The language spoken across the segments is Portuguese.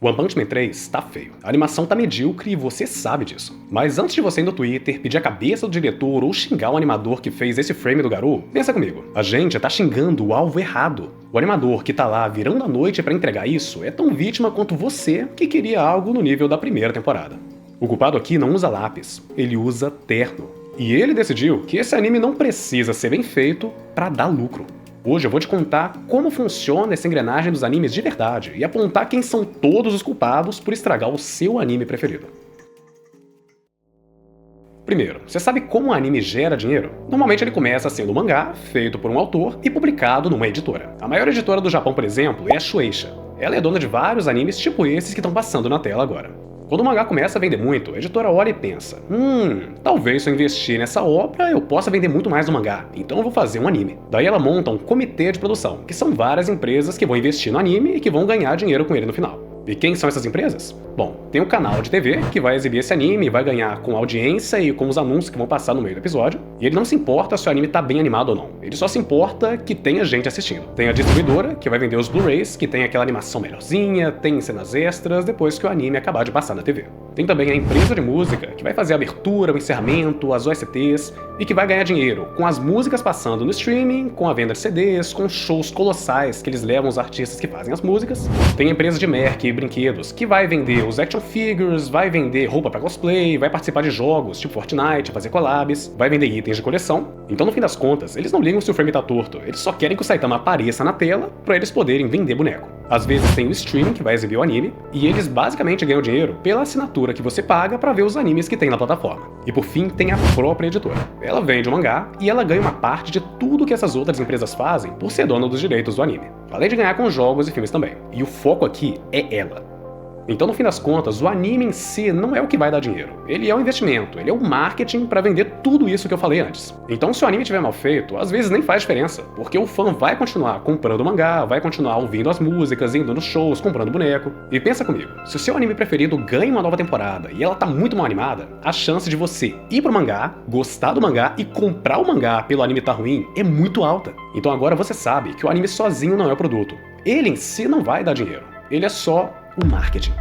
One Punch Man 3 tá feio, a animação tá medíocre e você sabe disso. Mas antes de você ir no Twitter, pedir a cabeça do diretor ou xingar o animador que fez esse frame do Garou, pensa comigo, a gente tá xingando o alvo errado. O animador que tá lá virando a noite pra entregar isso é tão vítima quanto você que queria algo no nível da primeira temporada. O culpado aqui não usa lápis, ele usa terno. E ele decidiu que esse anime não precisa ser bem feito pra dar lucro. Hoje eu vou te contar como funciona essa engrenagem dos animes de verdade e apontar quem são todos os culpados por estragar o seu anime preferido. Primeiro, você sabe como um anime gera dinheiro? Normalmente ele começa sendo um mangá, feito por um autor e publicado numa editora. A maior editora do Japão, por exemplo, é a Shueisha. Ela é dona de vários animes tipo esses que estão passando na tela agora. Quando o mangá começa a vender muito, a editora olha e pensa, talvez se eu investir nessa obra eu possa vender muito mais no mangá, então eu vou fazer um anime. Daí ela monta um comitê de produção, que são várias empresas que vão investir no anime e que vão ganhar dinheiro com ele no final. E quem são essas empresas? Bom, tem o canal de TV, que vai exibir esse anime e vai ganhar com audiência e com os anúncios que vão passar no meio do episódio. E ele não se importa se o anime tá bem animado ou não. Ele só se importa que tenha gente assistindo. Tem a distribuidora, que vai vender os Blu-rays, que tem aquela animação melhorzinha, tem cenas extras depois que o anime acabar de passar na TV. Tem também a empresa de música, que vai fazer a abertura, o encerramento, as OSTs, e que vai ganhar dinheiro com as músicas passando no streaming, com a venda de CDs, com shows colossais que eles levam os artistas que fazem as músicas. Tem a empresa de merch e brinquedos, que vai vender os action figures, vai vender roupa pra cosplay, vai participar de jogos tipo Fortnite, fazer collabs, vai vender itens de coleção. Então no fim das contas, eles não ligam se o frame tá torto, eles só querem que o Saitama apareça na tela pra eles poderem vender boneco. Às vezes tem o streaming que vai exibir o anime, e eles basicamente ganham dinheiro pela assinatura que você paga pra ver os animes que tem na plataforma. E por fim tem a própria editora. Ela vende o mangá e ela ganha uma parte de tudo que essas outras empresas fazem por ser dona dos direitos do anime. Além de ganhar com jogos e filmes também. E o foco aqui é ela. Então, no fim das contas, o anime em si não é o que vai dar dinheiro. Ele é um investimento, ele é o marketing para vender tudo isso que eu falei antes. Então, se o anime estiver mal feito, às vezes nem faz diferença, porque o fã vai continuar comprando o mangá, vai continuar ouvindo as músicas, indo nos shows, comprando boneco. E pensa comigo, se o seu anime preferido ganha uma nova temporada e ela tá muito mal animada, a chance de você ir pro mangá, gostar do mangá e comprar o mangá pelo anime tá ruim é muito alta. Então agora você sabe que o anime sozinho não é o produto. Ele em si não vai dar dinheiro. Ele é só o marketing.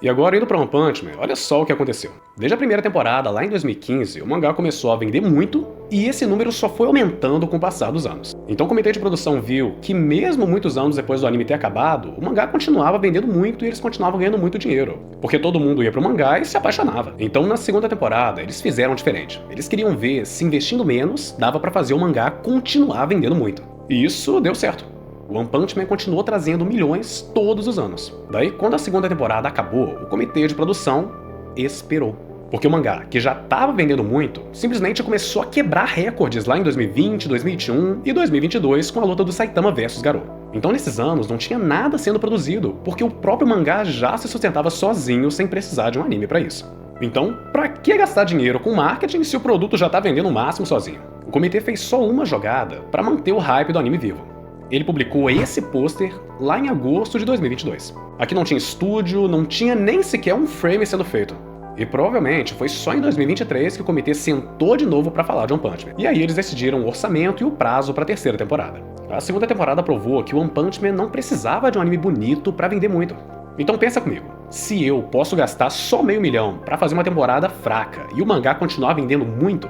E agora, indo pra One Punch Man, olha só o que aconteceu. Desde a primeira temporada, lá em 2015, o mangá começou a vender muito, e esse número só foi aumentando com o passar dos anos. Então o comitê de produção viu que mesmo muitos anos depois do anime ter acabado, o mangá continuava vendendo muito e eles continuavam ganhando muito dinheiro. Porque todo mundo ia pro mangá e se apaixonava. Então na segunda temporada, eles fizeram diferente. Eles queriam ver se investindo menos, dava pra fazer o mangá continuar vendendo muito. E isso deu certo. O One Punch Man continuou trazendo milhões todos os anos. Daí, quando a segunda temporada acabou, o comitê de produção esperou. Porque o mangá, que já estava vendendo muito, simplesmente começou a quebrar recordes lá em 2020, 2021 e 2022 com a luta do Saitama vs Garou. Então nesses anos não tinha nada sendo produzido, porque o próprio mangá já se sustentava sozinho sem precisar de um anime para isso. Então, pra que gastar dinheiro com marketing se o produto já tá vendendo o máximo sozinho? O comitê fez só uma jogada para manter o hype do anime vivo. Ele publicou esse pôster lá em agosto de 2022. Aqui não tinha estúdio, não tinha nem sequer um frame sendo feito. E provavelmente foi só em 2023 que o comitê sentou de novo para falar de One Punch Man. E aí eles decidiram o orçamento e o prazo para a terceira temporada. A segunda temporada provou que o One Punch Man não precisava de um anime bonito para vender muito. Então pensa comigo, se eu posso gastar só $500 mil para fazer uma temporada fraca e o mangá continuar vendendo muito,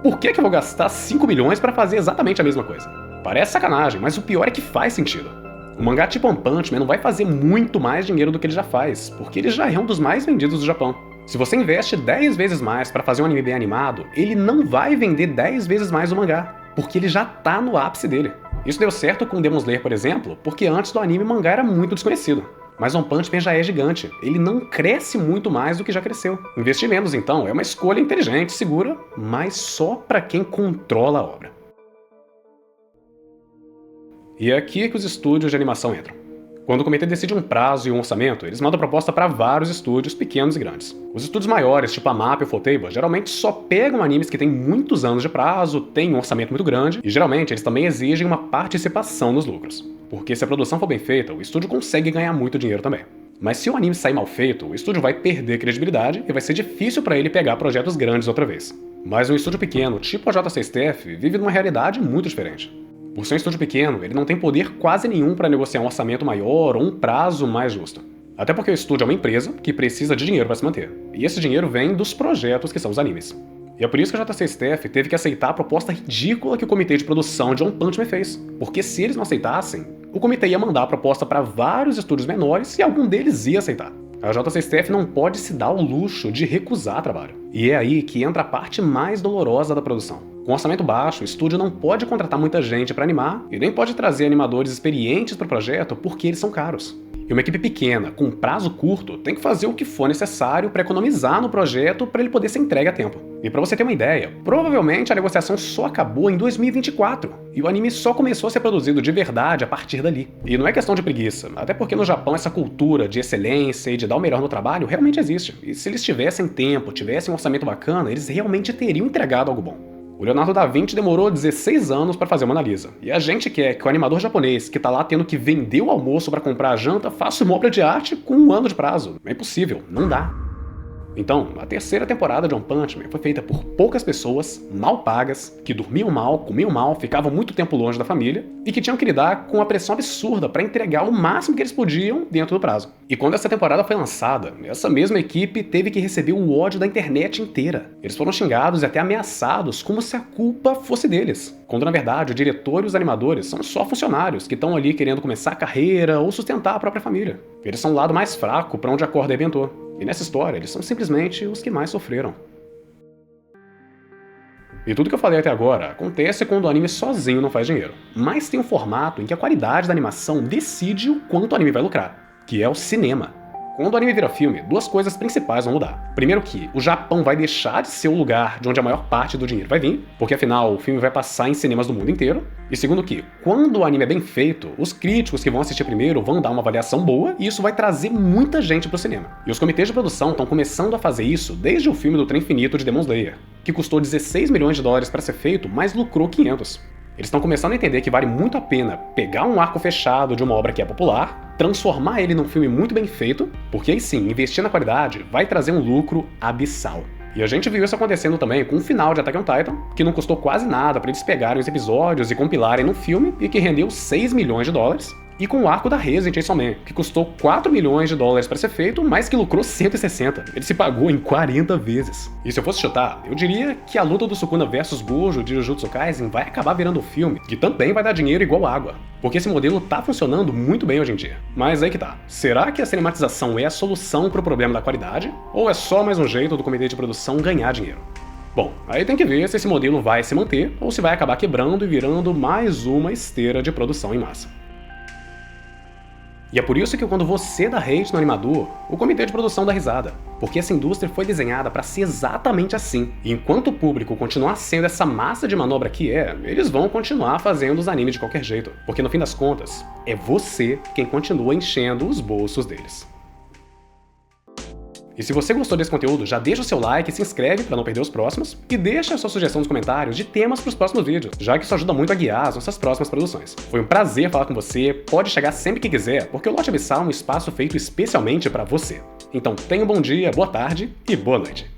por que eu vou gastar 5 milhões para fazer exatamente a mesma coisa? Parece sacanagem, mas o pior é que faz sentido. O mangá tipo One Punch Man não vai fazer muito mais dinheiro do que ele já faz, porque ele já é um dos mais vendidos do Japão. Se você investe 10 vezes mais para fazer um anime bem animado, ele não vai vender 10 vezes mais o mangá, porque ele já tá no ápice dele. Isso deu certo com Demon Slayer, por exemplo, porque antes do anime o mangá era muito desconhecido. Mas One Punch Man já é gigante, ele não cresce muito mais do que já cresceu. Investir menos, então, é uma escolha inteligente, segura, mas só para quem controla a obra. E é aqui que os estúdios de animação entram. Quando o comitê decide um prazo e um orçamento, eles mandam proposta para vários estúdios, pequenos e grandes. Os estúdios maiores, tipo a MAP ou Ufotable, geralmente só pegam animes que têm muitos anos de prazo, têm um orçamento muito grande, e geralmente eles também exigem uma participação nos lucros. Porque se a produção for bem feita, o estúdio consegue ganhar muito dinheiro também. Mas se o anime sair mal feito, o estúdio vai perder credibilidade e vai ser difícil para ele pegar projetos grandes outra vez. Mas um estúdio pequeno, tipo a JC Staff, vive numa realidade muito diferente. Por ser um estúdio pequeno, ele não tem poder quase nenhum para negociar um orçamento maior ou um prazo mais justo. Até porque o estúdio é uma empresa que precisa de dinheiro para se manter. E esse dinheiro vem dos projetos que são os animes. E é por isso que a JC Staff teve que aceitar a proposta ridícula que o comitê de produção de One Punch Man fez. Porque se eles não aceitassem, o comitê ia mandar a proposta para vários estúdios menores e algum deles ia aceitar. A JC Staff não pode se dar o luxo de recusar trabalho. E é aí que entra a parte mais dolorosa da produção. Com orçamento baixo, o estúdio não pode contratar muita gente para animar e nem pode trazer animadores experientes para o projeto porque eles são caros. E uma equipe pequena, com prazo curto, tem que fazer o que for necessário para economizar no projeto para ele poder ser entregue a tempo. E para você ter uma ideia, provavelmente a negociação só acabou em 2024 e o anime só começou a ser produzido de verdade a partir dali. E não é questão de preguiça, até porque no Japão essa cultura de excelência e de dar o melhor no trabalho realmente existe. E se eles tivessem tempo, tivessem um orçamento bacana, eles realmente teriam entregado algo bom. O Leonardo da Vinci demorou 16 anos para fazer uma Mona Lisa. E a gente quer que o animador japonês, que tá lá tendo que vender o almoço para comprar a janta, faça uma obra de arte com 1 ano de prazo. É impossível, não dá. Então, a terceira temporada de One Punch Man foi feita por poucas pessoas, mal pagas, que dormiam mal, comiam mal, ficavam muito tempo longe da família e que tinham que lidar com a pressão absurda para entregar o máximo que eles podiam dentro do prazo. E quando essa temporada foi lançada, essa mesma equipe teve que receber o ódio da internet inteira. Eles foram xingados e até ameaçados como se a culpa fosse deles. Quando na verdade o diretor e os animadores são só funcionários que estão ali querendo começar a carreira ou sustentar a própria família. Eles são o lado mais fraco para onde a corda arrebentou. E nessa história, eles são simplesmente os que mais sofreram. E tudo que eu falei até agora acontece quando o anime sozinho não faz dinheiro. Mas tem um formato em que a qualidade da animação decide o quanto o anime vai lucrar, que é o cinema. Quando o anime vira filme, 2 coisas principais vão mudar. Primeiro que o Japão vai deixar de ser o lugar de onde a maior parte do dinheiro vai vir, porque afinal o filme vai passar em cinemas do mundo inteiro. E segundo que, quando o anime é bem feito, os críticos que vão assistir primeiro vão dar uma avaliação boa e isso vai trazer muita gente pro cinema. E os comitês de produção estão começando a fazer isso desde o filme do Trem Infinito de Demon Slayer, que custou 16 milhões de dólares para ser feito, mas lucrou 500. Eles estão começando a entender que vale muito a pena pegar um arco fechado de uma obra que é popular, transformar ele num filme muito bem feito, porque aí sim, investir na qualidade vai trazer um lucro abissal. E a gente viu isso acontecendo também com o final de Attack on Titan, que não custou quase nada para eles pegarem os episódios e compilarem num filme e que rendeu 6 milhões de dólares. E com o arco da Reza em Chainsaw Man, que custou 4 milhões de dólares para ser feito, mas que lucrou 160. Ele se pagou em 40 vezes. E se eu fosse chutar, eu diria que a luta do Sukuna versus Gojo de Jujutsu Kaisen vai acabar virando um filme, que também vai dar dinheiro igual água. Porque esse modelo tá funcionando muito bem hoje em dia. Mas aí que tá. Será que a cinematização é a solução pro problema da qualidade? Ou é só mais um jeito do comitê de produção ganhar dinheiro? Bom, aí tem que ver se esse modelo vai se manter ou se vai acabar quebrando e virando mais uma esteira de produção em massa. E é por isso que quando você dá hate no animador, o comitê de produção dá risada. Porque essa indústria foi desenhada para ser exatamente assim. E enquanto o público continuar sendo essa massa de manobra que é, eles vão continuar fazendo os animes de qualquer jeito. Porque no fim das contas, é você quem continua enchendo os bolsos deles. E se você gostou desse conteúdo, já deixa o seu like, se inscreve para não perder os próximos e deixa a sua sugestão nos comentários de temas para os próximos vídeos, já que isso ajuda muito a guiar as nossas próximas produções. Foi um prazer falar com você, pode chegar sempre que quiser, porque o Lote Abissal é um espaço feito especialmente para você. Então tenha um bom dia, boa tarde e boa noite.